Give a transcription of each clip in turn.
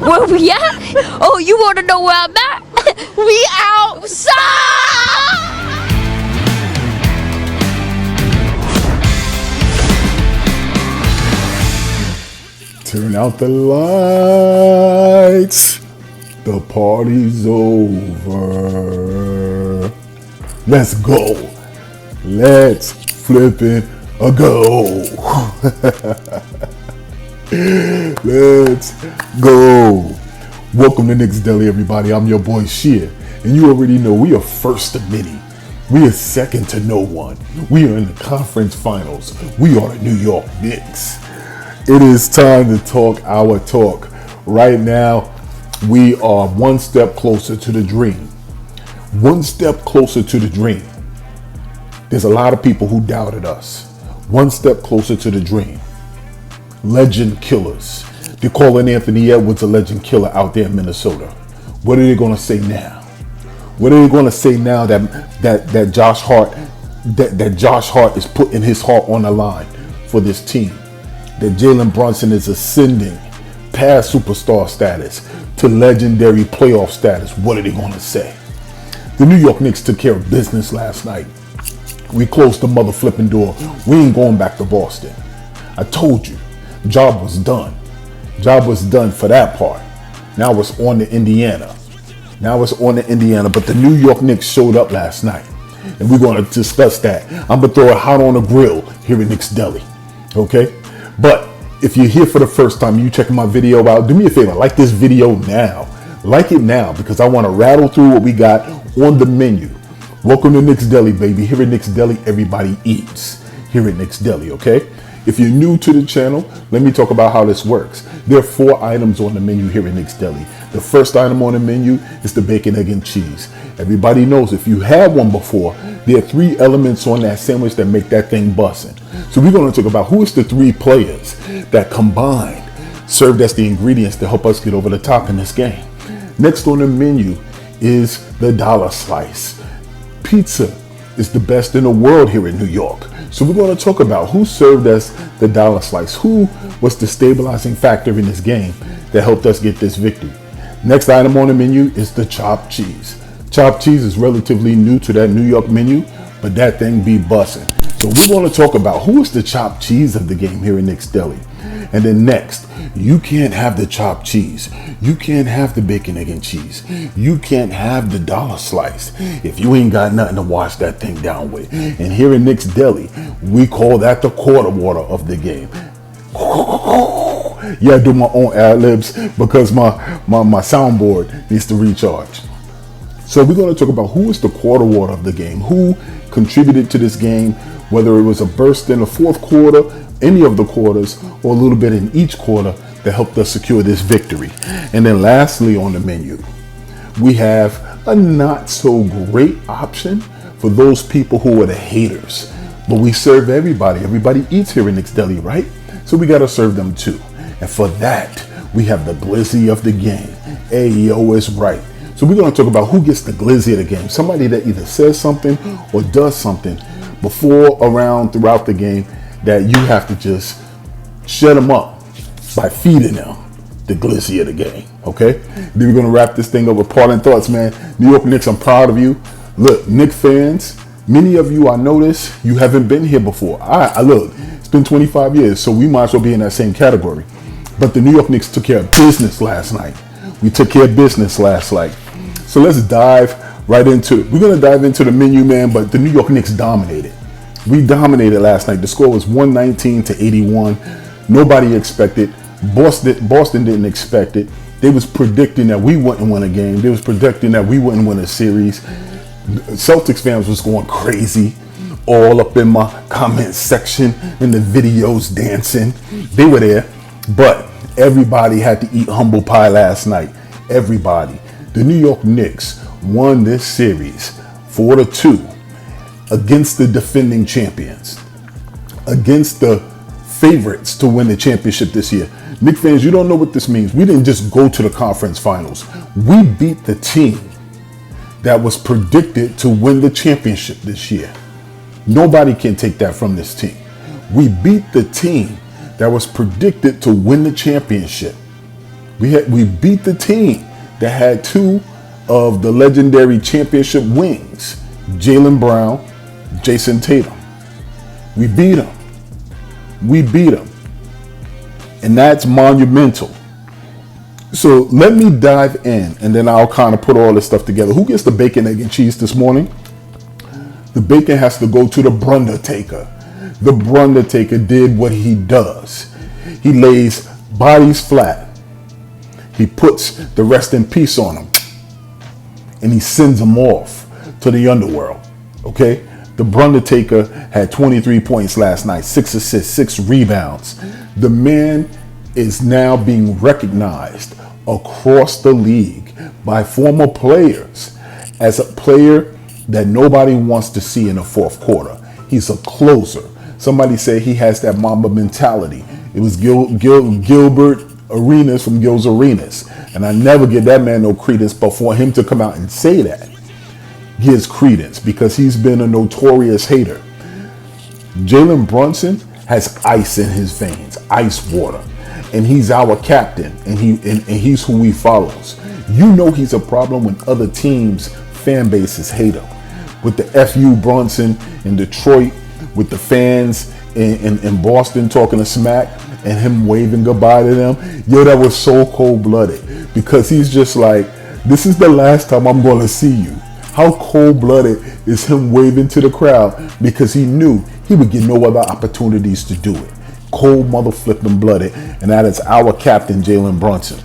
Where we at? Oh, you want to know where I'm at? We outside! Turn out the lights. The party's over. Let's go. Let's flip it a go. Let's go. Welcome to Knicks Deli, everybody. I'm your boy Sheer, and you already know we are first to many. We are second to no one. We are in the conference finals. We are the New York Knicks. It is time to talk our talk. Right now, we are one step closer to the dream. One step closer to the dream. There's a lot of people who doubted us. One step closer to the dream. Legend killers. They're calling Anthony Edwards a legend killer out there in Minnesota. What are they going to say now? What are they going to say now that Josh Hart is putting his heart on the line for this team? That Jalen Brunson is ascending past superstar status to legendary playoff status. What are they going to say? The New York Knicks took care of business last night. We closed the mother flipping door. We ain't going back to Boston. I told you, job was done. Job was done for that part. Now it's on to Indiana. But the New York Knicks showed up last night, and we're going to discuss that. I'm going to throw it hot on the grill here at Knicks Deli. Okay? But if you're here for the first time, you checking my video out, do me a favor, like this video now. Like it now, because I want to rattle through what we got on the menu. Welcome to Knicks Deli, baby. Here at Knicks Deli, everybody eats. Here at Knicks Deli, okay? If you're new to the channel, let me talk about how this works. There are 4 items on the menu here at Knicks Deli. The first item on the menu is the bacon, egg, and cheese. Everybody knows if you had one before, there are 3 elements on that sandwich that make that thing bussin'. So we're going to talk about who is the 3 players that combined served as the ingredients to help us get over the top in this game. Next on the menu is the dollar slice. Pizza is the best in the world here in New York. So we're going to talk about who served as the dollar slice, who was the stabilizing factor in this game that helped us get this victory. Next item on the menu is the chopped cheese. Chopped cheese is relatively new to that New York menu, but that thing be bussin'. So we're going to talk about who is the chopped cheese of the game here in Knicks Deli. And then next, you can't have the chopped cheese. You can't have the bacon, egg, and cheese. You can't have the dollar slice if you ain't got nothing to wash that thing down with. And here in Knicks Deli, we call that the quarter water of the game. Yeah, I do my own ad-libs because my soundboard needs to recharge. So we're going to talk about who is the quarter water of the game, who contributed to this game, whether it was a burst in the fourth quarter, any of the quarters, or a little bit in each quarter that helped us secure this victory. And then lastly on the menu, we have a not so great option for those people who are the haters. But we serve everybody. Everybody eats here in Knicks Deli, right? So we got to serve them too. And for that, we have the glizzy of the game. Ayo is right. So we're going to talk about who gets the glizzy of the game. Somebody that either says something or does something before, around, throughout the game that you have to just shut them up by feeding them the glizzy of the game, okay? Then we're going to wrap this thing up with parting thoughts, man. New York Knicks, I'm proud of you. Look, Knicks fans, many of you, I notice, you haven't been here before. I look, it's been 25 years, so we might as well be in that same category. But the New York Knicks took care of business last night. We took care of business last night. So let's dive right into it. We're going to dive into the menu, man, but the New York Knicks dominated. We dominated last night. The score was 119-81. Nobody expected. Boston didn't expect it. They was predicting that we wouldn't win a game. They was predicting that we wouldn't win a series. Celtics fans was going crazy, all up in my comment section, in the videos dancing. They were there, but everybody had to eat humble pie last night. Everybody. The New York Knicks won this series 4-2 against the defending champions, against the favorites to win the championship this year. Knicks fans, you don't know what this means. We didn't just go to the conference finals. We beat the team that was predicted to win the championship this year. Nobody can take that from this team. We beat the team that was predicted to win the championship. We beat the team that had two of the legendary championship wings, Jaylen Brown, Jason Tatum. We beat them. We beat them. And that's monumental. So let me dive in, and then I'll kind of put all this stuff together. Who gets the bacon, egg, and cheese this morning? The bacon has to go to the Brundertaker. The Brundertaker did what he does. He lays bodies flat. He puts the rest in peace on them. And he sends them off to the underworld. Okay? The Brundertaker had 23 points last night, 6 assists, 6 rebounds. The man is now being recognized across the league by former players as a player that nobody wants to see in the fourth quarter. He's a closer. Somebody said he has that Mamba mentality. It was Gilbert Arenas from Gil's Arenas. And I never give that man no credence, but for him to come out and say that gives credence because he's been a notorious hater. Jalen Brunson has ice in his veins, ice water. And he's our captain, and he's who he follows. You know he's a problem when other teams' fan bases hate him. With the FU Brunson in Detroit, with the fans in Boston talking to smack, and him waving goodbye to them. Yo, that was so cold-blooded because he's just like, this is the last time I'm going to see you. How cold-blooded is him waving to the crowd because he knew he would get no other opportunities to do it. Cold mother flipping blooded, and that is our captain, Jalen Brunson.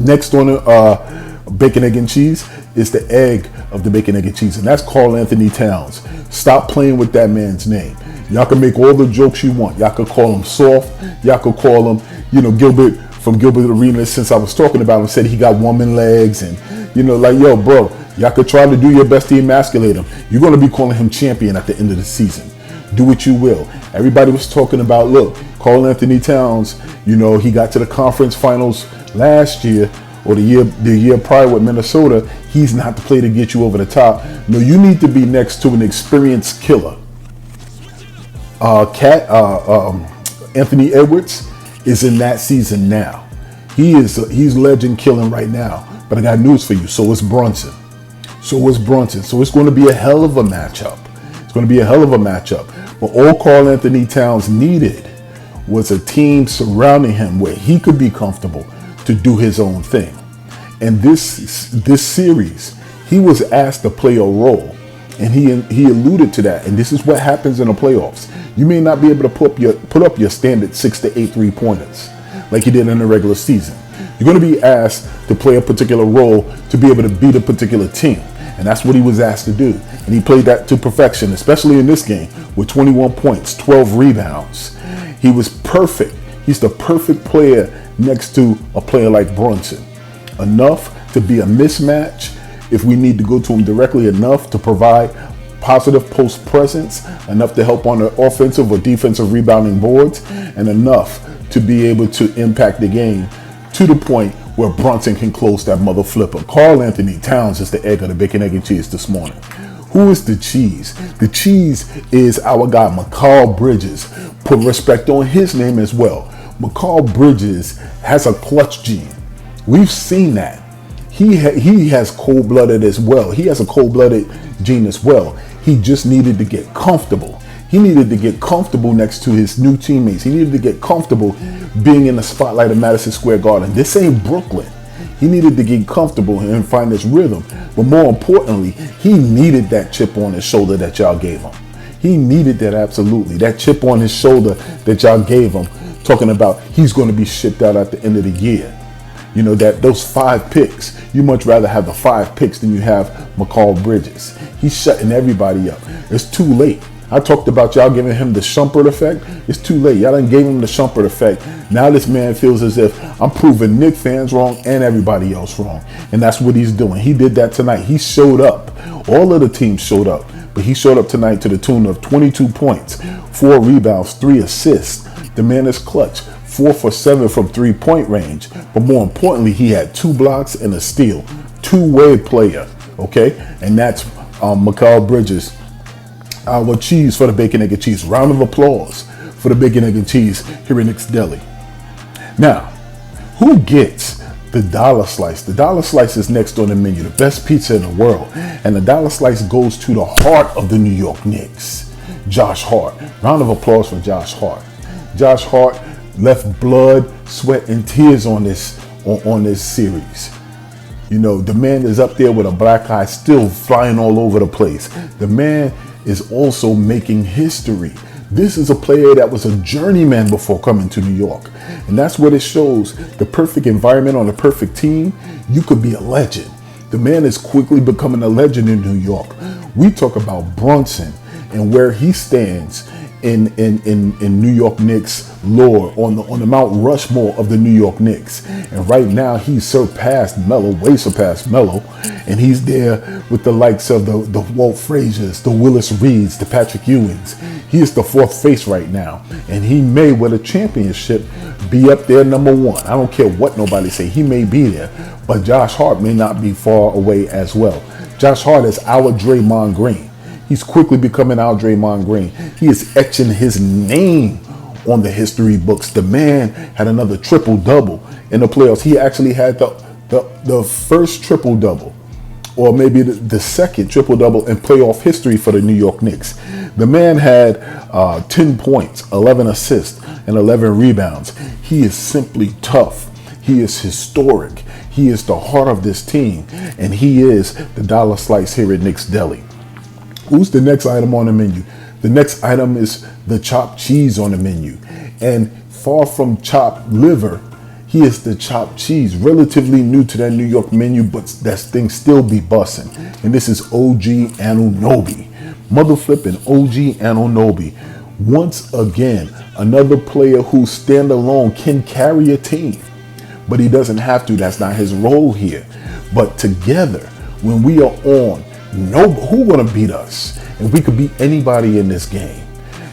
Next on the bacon, egg, and cheese is the egg of the bacon, egg, and cheese, and that's Karl Anthony Towns. Stop playing with that man's name. Y'all can make all the jokes you want. Y'all could call him soft. Y'all could call him, Gilbert from Gilbert Arenas. Since I was talking about him, said he got woman legs, and yo, bro, y'all could try to do your best to emasculate him. You're going to be calling him champion at the end of the season. Do what you will. Everybody was talking about, look, Karl Anthony Towns, he got to the conference finals last year or the year prior with Minnesota. He's not the player to get you over the top. No, you need to be next to an experienced killer. Anthony Edwards is in that season now. He's legend killing right now. But I got news for you. So is Brunson. So it's going to be a hell of a matchup. But all Karl Anthony Towns needed was a team surrounding him where he could be comfortable to do his own thing. And this series, he was asked to play a role. And he alluded to that. And this is what happens in the playoffs. You may not be able to put up your standard 6 to 8 3-pointers like you did in the regular season. You're going to be asked to play a particular role to be able to beat a particular team. And that's what he was asked to do. And he played that to perfection, especially in this game with 21 points, 12 rebounds. He was perfect. He's the perfect player next to a player like Brunson. Enough to be a mismatch if we need to go to him directly, enough to provide positive post presence, enough to help on the offensive or defensive rebounding boards, and enough to be able to impact the game to the point where Brunson can close that mother flipper. Karl Anthony Towns is the egg of the bacon, egg, and cheese this morning. Who is the cheese? The cheese is our guy, Mikal Bridges. Put respect on his name as well. Mikal Bridges has a clutch gene. We've seen that. He has cold-blooded as well. He has a cold-blooded gene as well. He just needed to get comfortable. He needed to get comfortable next to his new teammates. He needed to get comfortable being in the spotlight of Madison Square Garden. This ain't Brooklyn. He needed to get comfortable and find his rhythm. But more importantly, he needed that chip on his shoulder that y'all gave him. He needed that absolutely. That chip on his shoulder that y'all gave him, talking about he's going to be shipped out at the end of the year. That those 5 picks, you much rather have the 5 picks than you have Mikal Bridges. He's shutting everybody up. It's too late. I talked about y'all giving him the Shumpert effect. It's too late. Y'all done gave him the Shumpert effect. Now this man feels as if I'm proving Knicks fans wrong and everybody else wrong. And that's what he's doing. He did that tonight. He showed up. All of the teams showed up. But he showed up tonight to the tune of 22 points, 4 rebounds, 3 assists. The man is clutch. 4 for 7 from 3-point range. But more importantly, he had 2 blocks and a steal. Two-way player. Okay? And that's Mikal Bridges. Our cheese for the bacon, egg, and cheese. Round of applause for the bacon, egg, and cheese here in Knicks Deli. Now, Who gets the dollar slice? The dollar slice is next on the menu, the best pizza in the world. And the dollar slice goes to the heart of the New York Knicks, Josh Hart. Round of applause for Josh Hart. Josh Hart left blood, sweat, and tears on this series. You know, the man is up there with a black eye, still flying all over the place. The man is also making history. This is a player that was a journeyman before coming to New York. And that's what it shows. The perfect environment on a perfect team, you could be a legend. The man is quickly becoming a legend in New York. We talk about Brunson and where he stands in New York Knicks lore, on the Mount Rushmore of the New York Knicks. And right now he's surpassed Melo, way surpassed Melo. And he's there with the likes of the Walt Frazier's, the Willis Reeds, the Patrick Ewings. He is the fourth face right now. And he may, with a championship, be up there number one. I don't care what nobody say. He may be there. But Josh Hart may not be far away as well. Josh Hart is our Draymond Green. He's quickly becoming our Draymond Green. He is etching his name on the history books. The man had another triple-double in the playoffs. He actually had the first triple-double, or maybe the second triple-double in playoff history for the New York Knicks. The man had 10 points, 11 assists, and 11 rebounds. He is simply tough. He is historic. He is the heart of this team, and he is the dollar slice here at Knicks Deli. Who's the next item on the menu? The next item is the chopped cheese on the menu. And far from chopped liver, he is the chopped cheese. Relatively new to that New York menu, but that thing still be bussin'. And this is OG Anunoby. Mother flipping OG Anunoby. Once again, another player who standalone can carry a team. But he doesn't have to. That's not his role here. But together, when we are on, who gonna beat us? And we could beat anybody in this game.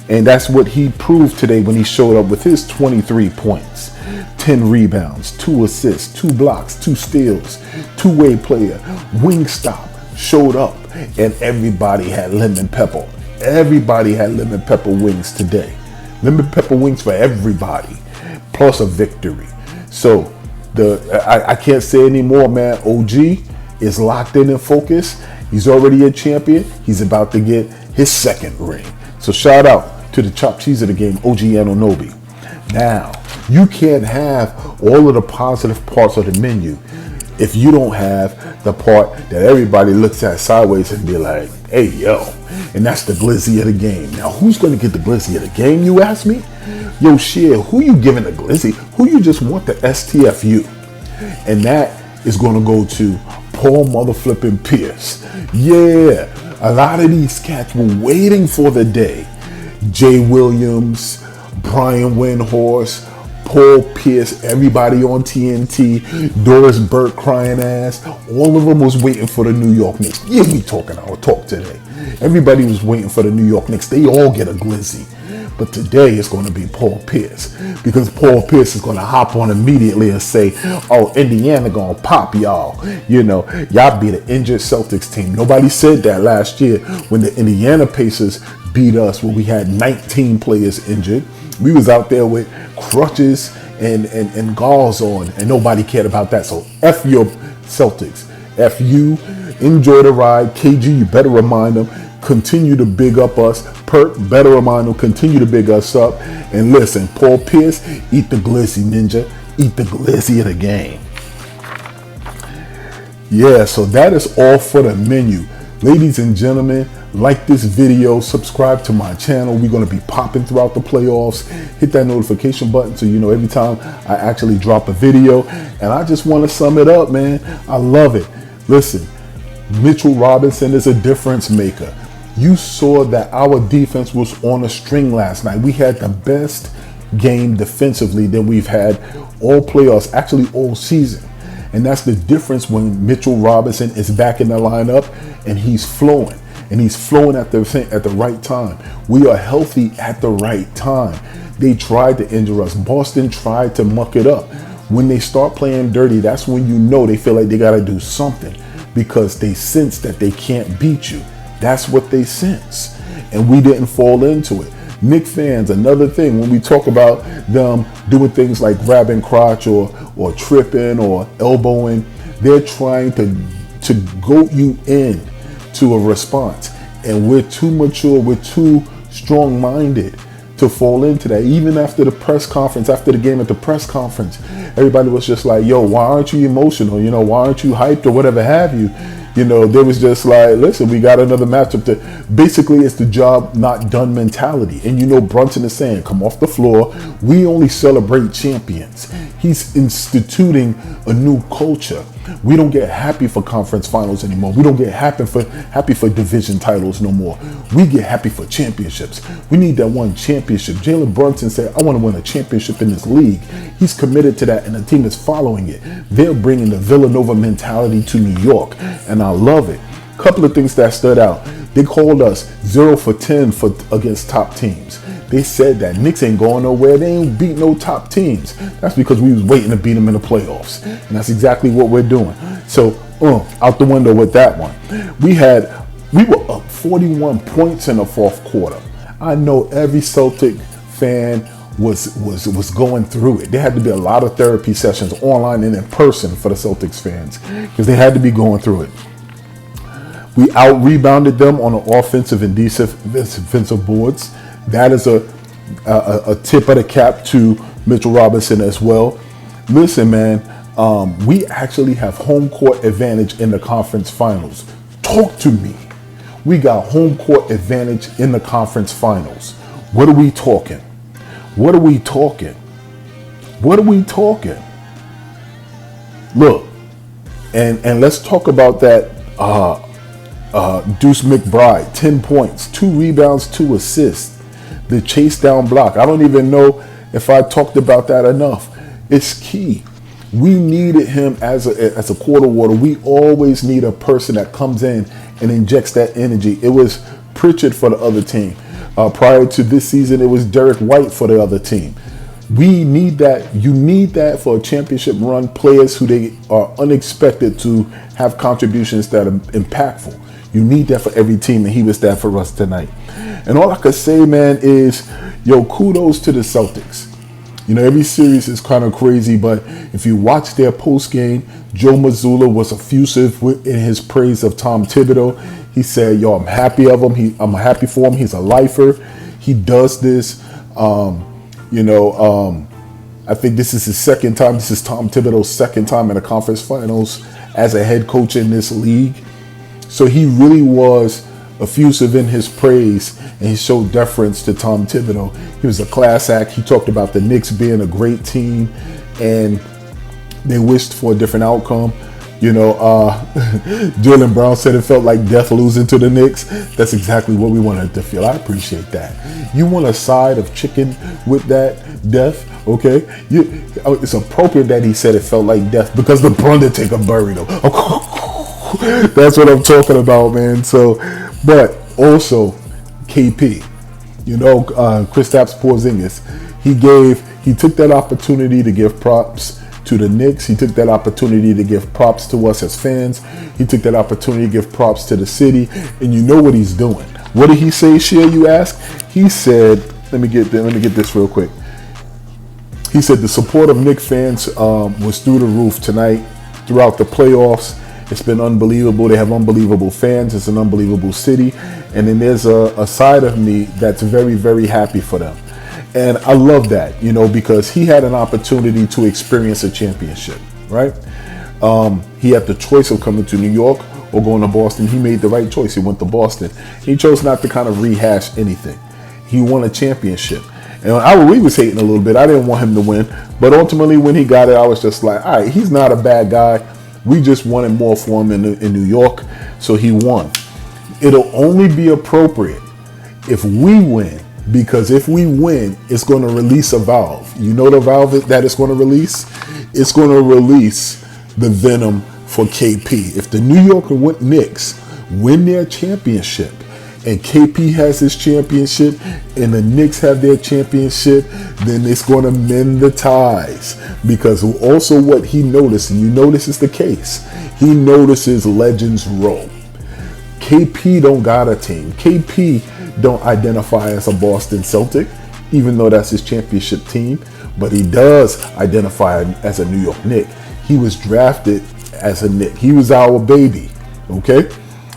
And that's what he proved today when he showed up with his 23 points, 10 rebounds, 2 assists, 2 blocks, 2 steals, two-way player, wing stop, showed up, and everybody had lemon pepper. Everybody had lemon pepper wings today. Lemon pepper wings for everybody, plus a victory. So I can't say anymore, man. OG is locked in and focused. He's already a champion. He's about to get his second ring. So shout out to the chopped cheese of the game, OG Anunoby. Now, you can't have all of the positive parts of the menu if you don't have the part that everybody looks at sideways and be like, hey, yo. And that's the glizzy of the game. Now, who's going to get the glizzy of the game, you ask me? Yo, shit, who you giving the glizzy? Who you just want the STFU? And that is going to go to Paul motherflipping Pierce. Yeah, a lot of these cats were waiting for the day. Jay Williams, Brian Windhorst, Paul Pierce, everybody on TNT, Doris Burke crying ass, all of them was waiting for the New York Knicks. Yeah, we talking our talk today. Everybody was waiting for the New York Knicks. They all get a glizzy. But today it's going to be Paul Pierce, because Paul Pierce is going to hop on immediately and say, oh, Indiana going to pop y'all. You know, y'all beat an injured Celtics team. Nobody said that last year when the Indiana Pacers beat us, when we had 19 players injured. We was out there with crutches and gauze on, and nobody cared about that. So F your Celtics. F you. Enjoy the ride. KG, you better remind them. Continue to big up us. Perk, better remind them, continue to big us up. And listen, Paul Pierce, eat the glizzy, ninja. Eat the glizzy of the game. Yeah, so that is all for the menu. Ladies and gentlemen, like this video, subscribe to my channel. We're going to be popping throughout the playoffs. Hit that notification button so you know every time I actually drop a video. And I just want to sum it up, man. I love it. Listen, Mitchell Robinson is a difference maker. You saw that our defense was on a string last night. We had the best game defensively that we've had all playoffs, actually all season. And that's the difference when Mitchell Robinson is back in the lineup and he's flowing. And he's flowing at the right time. We are healthy at the right time. They tried to injure us. Boston tried to muck it up. When they start playing dirty, that's when you know they feel like they got to do something, because they sense that they can't beat you. That's what they sense. And we didn't fall into it. Knicks fans, another thing, when we talk about them doing things like grabbing crotch or tripping or elbowing, they're trying to goat you in to a response. And we're too mature, we're too strong-minded to fall into that. Even after the press conference, after the game at the press conference, everybody was just like, yo, why aren't you emotional? You know, why aren't you hyped or whatever have you? You know, there was just like, listen, we got another matchup. Basically, it's the job not done mentality. And you know, Brunson is saying, come off the floor. We only celebrate champions. He's instituting a new culture. We don't get happy for conference finals anymore. We don't get happy for division titles no more. We get happy for championships. We need that one championship. Jalen Brunson said, I want to win a championship in this league. He's committed to that, and the team is following it. They're bringing the Villanova mentality to New York, and I love it. Couple of things that stood out. They called us 0 for 10 against top teams. They said that Knicks ain't going nowhere. They ain't beat no top teams. That's because we was waiting to beat them in the playoffs. And that's exactly what we're doing. So, out the window with that one. We were up 41 points in the fourth quarter. I know every Celtic fan was going through it. There had to be a lot of therapy sessions online and in person for the Celtics fans because they had to be going through it. We out-rebounded them on the offensive and defensive boards. That is a tip of the cap to Mitchell Robinson as well. Listen, man, we actually have home court advantage in the conference finals. Talk to me. We got home court advantage in the conference finals. What are we talking? What are we talking? What are we talking? Look, and let's talk about that Deuce McBride, 10 points, 2 rebounds, 2 assists. The chase down block. I don't even know if I talked about that enough. It's key. We needed him as a quarter water. We always need a person that comes in and injects that energy. It was Pritchard for the other team. Prior to this season, it was Derek White for the other team. We need that. You need that for a championship run. Players who they are unexpected to have contributions that are impactful. You need that for every team, and he was that for us tonight. And all I could say, man, is, yo, kudos to the Celtics. You know, every series is kind of crazy, but if you watch their post game, Joe Mazzulla was effusive in his praise of Tom Thibodeau. He said, yo, I'm happy of him. I'm happy for him. He's a lifer. He does this. I think this is his second time. This is Tom Thibodeau's second time in the conference finals as a head coach in this league. So he really was effusive in his praise, and he showed deference to Tom Thibodeau. He was a class act. He talked about the Knicks being a great team, and they wished for a different outcome. You know, Jaylen Brown said it felt like death losing to the Knicks. That's exactly what we wanted to feel. I appreciate that. You want a side of chicken with that death, okay? It's appropriate that he said it felt like death because the Undertaker buried him. That's what I'm talking about, man. So, but also KP, you know, Kristaps Porzingis, he took that opportunity to give props to the Knicks. He took that opportunity to give props to us as fans. He took that opportunity to give props to the city. And you know what he's doing. What did he say, Shea, you ask? He said, let me get this real quick. He said the support of Knicks fans was through the roof tonight throughout the playoffs. It's been unbelievable. They have unbelievable fans. It's an unbelievable city. And then there's a side of me that's very, very happy for them. And I love that, you know, because he had an opportunity to experience a championship, right? He had the choice of coming to New York or going to Boston. He made the right choice. He went to Boston. He chose not to kind of rehash anything. He won a championship. And we was hating a little bit. I didn't want him to win. But ultimately, when he got it, I was just like, all right, he's not a bad guy. We just wanted more for him in New York, so he won. It'll only be appropriate if we win, because if we win, it's going to release a valve. You know the valve that it's going to release? It's going to release the venom for KP. If the New York Knicks win their championship, and KP has his championship, and the Knicks have their championship, then it's going to mend the ties. Because also what he noticed, and you know this is the case, he notices legends roll. KP don't got a team. KP don't identify as a Boston Celtic, even though that's his championship team, but he does identify as a New York Knick. He was drafted as a Knick. He was our baby, okay?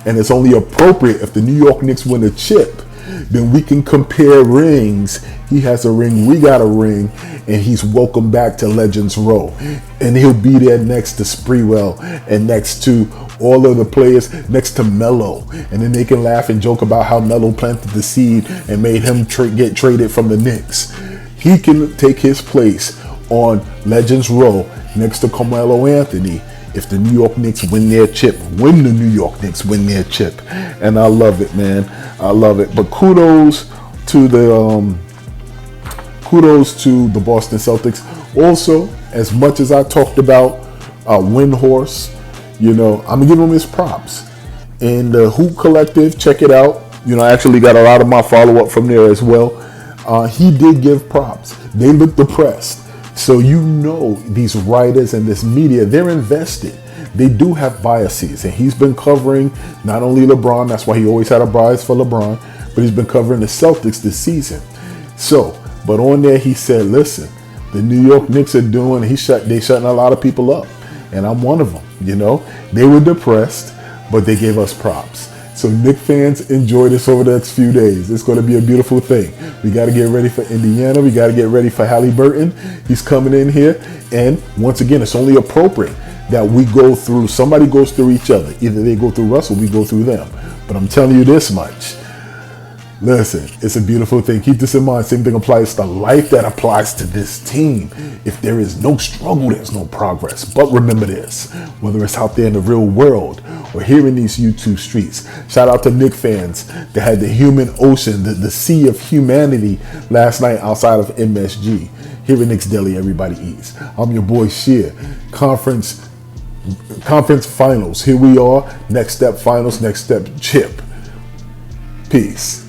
And it's only appropriate if the New York Knicks win a chip, then we can compare rings. He has a ring, we got a ring, and he's welcome back to Legends Row. And he'll be there next to Sprewell and next to all of the players, next to Melo. And then they can laugh and joke about how Melo planted the seed and made him get traded from the Knicks. He can take his place on Legends Row next to Carmelo Anthony if the New York Knicks win their chip, when the New York Knicks win their chip. And I love it, man. I love it. But kudos to the Boston Celtics. Also, as much as I talked about Windhorse, you know, I'm gonna give him his props. And the Hoop Collective, check it out. You know, I actually got a lot of my follow-up from there as well. He did give props. They look depressed. So you know these writers and this media, they're invested. They do have biases, and he's been covering not only LeBron, that's why he always had a bias for LeBron, but he's been covering the Celtics this season. So, but on there he said, listen, the New York Knicks are doing, they shutting a lot of people up, and I'm one of them, you know. They were depressed, but they gave us props. So Knicks fans, enjoy this over the next few days. It's going to be a beautiful thing. We got to get ready for Indiana. We got to get ready for Halliburton. He's coming in here. And once again, it's only appropriate that we go through, somebody goes through each other. Either they go through us or we go through them. But I'm telling you this much. Listen, it's a beautiful thing. Keep this in mind. Same thing applies to life that applies to this team. If there is no struggle, there's no progress. But remember this, whether it's out there in the real world or here in these YouTube streets, shout out to Knicks fans that had the human ocean, the sea of humanity last night outside of MSG. Here in Knicks Deli, everybody eats. I'm your boy Sheer. Conference finals. Here we are. Next step finals, next step chip. Peace.